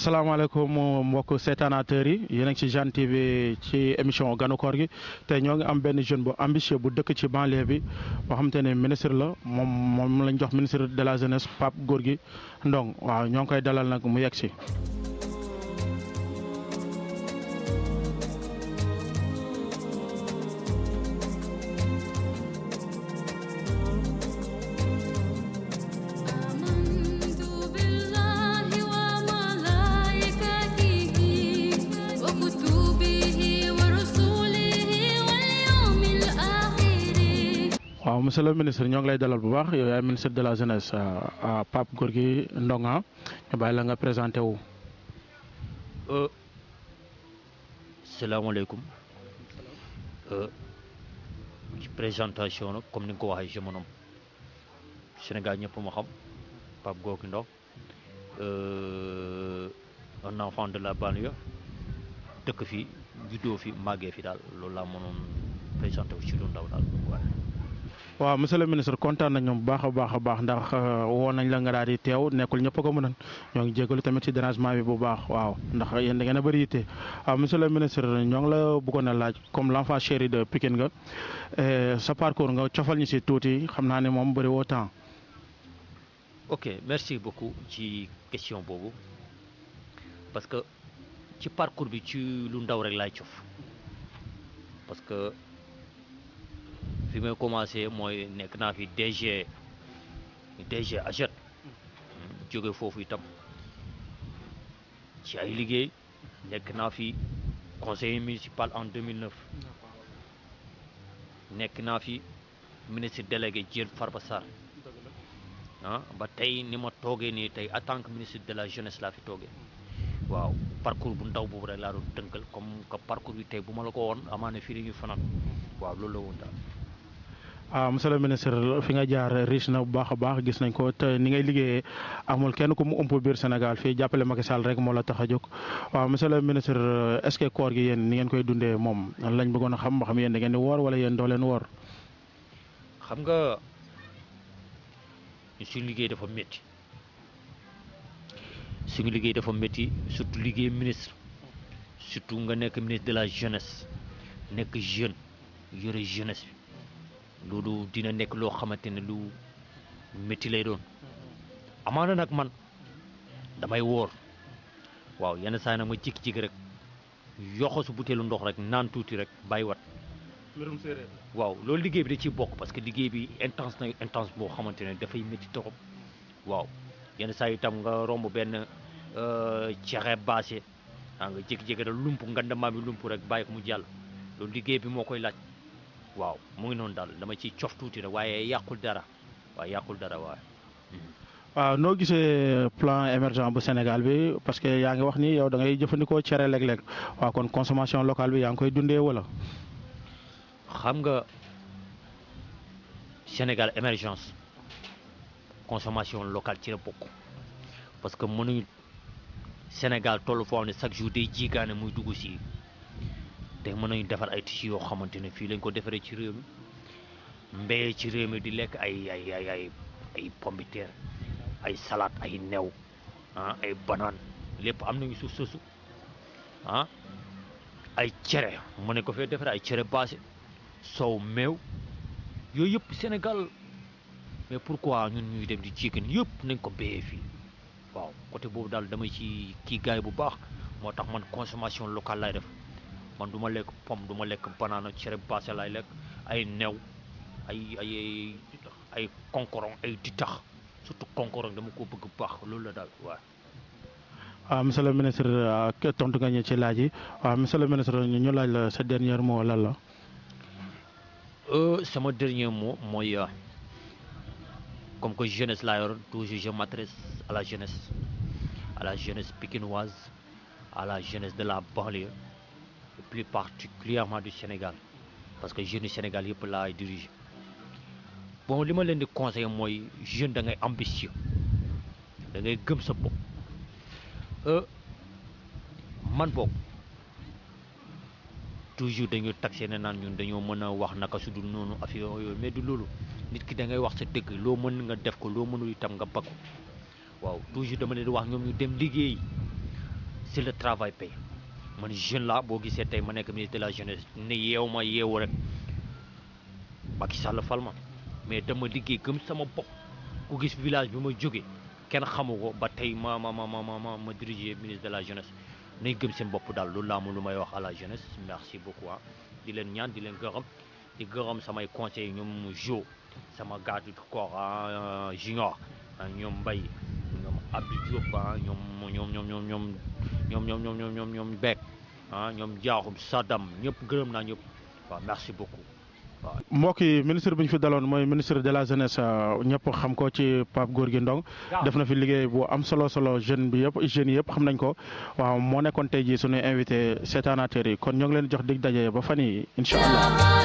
asalaamaaleykum mbokk seetaanateurs yi yéen a ngi ci Jeune TV ci émission Ganu Koor gi tey ñoo ngi am benn jeune bu ambitieux bu dëkk ci banlieue bi boo xamante ne ministre la moom lañ jox ministre de la jeunesse Pape Gorgui Ndong waaw ñoo ngi koy dalal nag mu yegg si. waaw monsieur le ministre ñoo ngi lay dalal bu baax yow yaay ministre de la jeunesse Pape Gorgui Ndong ñu bàyyi la nga présenté wu. salaamaaleykum ci présentation nag comme ni nga ko waxee je me nomme Sénégal ñëpp ma xam Pape Gorgui Ndong un enfant de la banlieue dëkk fi juddoo fi màggee fi daal loolu laa mënoon présenté wu ci lu ndaw daal waaye. waaw monsieur le ministre kontaan nañu bu baax a baax ndax woo nañ la nga daal di teew nekkul ñëpp a ko mënoon ñoo ngi jégalu tamit ci dérangement bi bu baax waaw ndax yéen da ngeen a bëri yitte waaw monsieur le ministre ñoo ngi la bëggoon a laaj comme l' enfant chéri de Pikine nga sa parcours nga cofal ñu si tuuti xam naa ne moom bëri woo temps. ok merci beaucoup ci question boobu parce que ci parcours bi ci lu ndaw rek laay cof parce que. fi may commencé mooy nekk naa fi DG AGET jóge foofu itam ci ay liggéey nekk naa fi conseiller municipal en 2009 nekk naa fi ministre délégué Diène Farba Sarr ba tey ni ma toogee nii tey en tant que ministre de la jeunesse laa fi toogee waaw parcours bu ndaw boobu rek laa doon tënkal comme que parcours bi tey bu ma la ko woon amaana fii la ñuy fanaan waaw loolu la woon daal. monsieur le ministre fi nga jaar riche na bu baax a baax gis nañ ko te ni ngay liggéeyee amul kenn ku mu ëmp biir Sénégal fii jàppale Macky Sall rek moo la tax a jóg waaw monsieur le ministre est-ce que koor gi yéen ni ngeen koy dundee moom lañ bëggoon a xam ba xam yéen da ngeen di woor wala yéen doo leen woor. xam nga suñu liggéey dafa métti surtout liggéey ministre surtout nga nekk ministre de la jeunesse nekk jeune yore jeunesse bi. loolu dina nekk loo xamante ne lu métti lay doon amaana nag man damay woor waaw yenn saa yi nag ma jékki-jékki rek yoxosu butéelu ndox rek naan tuuti rek bàyyi wat mbirum séeréer waaw loolu liggéey bi da ciy bokk parce que liggéey bi intense boo xamante ne dafay métti trop waaw yenn saa yi itam nga romb benn cexe baase nga jékki-jékki rek lump ngandamaam bi lump rek bàyyi ko mu jàll loolu liggéey bi moo koy laaj. waaw mu ngi noonu daal dama ciy cof tuuti rek waaye yàqul dara waaye. waaw noo gisee plan émergent bu Sénégal bi parce que yaa ngi wax ni yow da ngay jëfandikoo cere léeg-léeg waaw kon consommation locale bi yaa ngi koy dundee wala. xam nga Sénégal émergence consommation locale ci la bokk parce que mënuñu Sénégal tollu foo xam ne chaque jour day jigaane muy dugg si. te mën nañu defar ay tissus yoo xamante ne fii lañ ko defaree ci réew mi mbéyee ci réew mi di lekk ay pomme de terre ay salade ay new ay banane lépp am nañu suuf soosu ay cere mën nañ ko fee defaree ay cere baase soow meew yooyu yëpp Sénégal mais pourquoi ñun ñuy dem di jigéen yëpp nañ ko béyee fii waaw côté boobu daal damay ci kii gaay bu baax moo tax man consommation locale lay def. man du ma lekk pomme du ma lekk banana cere baase laay lekk ay new ay konkorong ay ditax surtout konkorong dama ko bëgg baax loolu la daal waaw. waaw monsieur le ministre tontu nga ñu ci laaj yi waaw monsieur le ministre ñu laaj la sa dernier mot lan la. sama dernier mot mooy comme que jeunesse laa yor toujours je m'adresse à la jeunesse pikinoise à la jeunesse de la banlieue. Plus particulièrement du Sénégal parce que jeunes du Sénégal yëpp laay diriger bon li ma leen di conseiller mooy jeune da ngay ambitieux da ngay gëm sa bopp man boog toujours dañu taxé ne naan ñun dañoo mën a wax naka su dul noonu affaire yooyu mais du loolu nit ki da ngay wax sa dëgg loo mën nga def ko loo mënul itam nga bakku waaw toujours dama leen di wax ñoom ñu dem liggéey c'est le travail payé man jeune là boo gisee tey ma nekk ministre de la jeunesse ne yeewu rek Macky Sall fal ma mais dama liggéey gëm sama bopp ku gis village bi ma jógee kenn xamu ko ba tey ma diriger ministre de la jeunesse nay gëm seen bopp daal loolu laa am lu may wax à la jeunesse merci beaucoup di leen ñaan di leen gërëm di gërëm samay conseillers ñoom Jo sama garde du corps junior ñoom Mbaye ñoom Abdou Diop ñoom Beck ñoom Diakhou Sadam ñëpp gërëm naa ñëpp waaw merci beaucoup. mbokk yi ministre bi ñu fi daloon mooy ministre de la jeunesse ñëpp xam ko ci Pape Gorgui Ndong def na fi liggéey bu am solo jeunes yëpp xam nañ ko waaw moo nekkoon tey jii suñuy invité seetaanateurs yi kon ñoo ngi leen jox dig daje ba fan yi incha allah.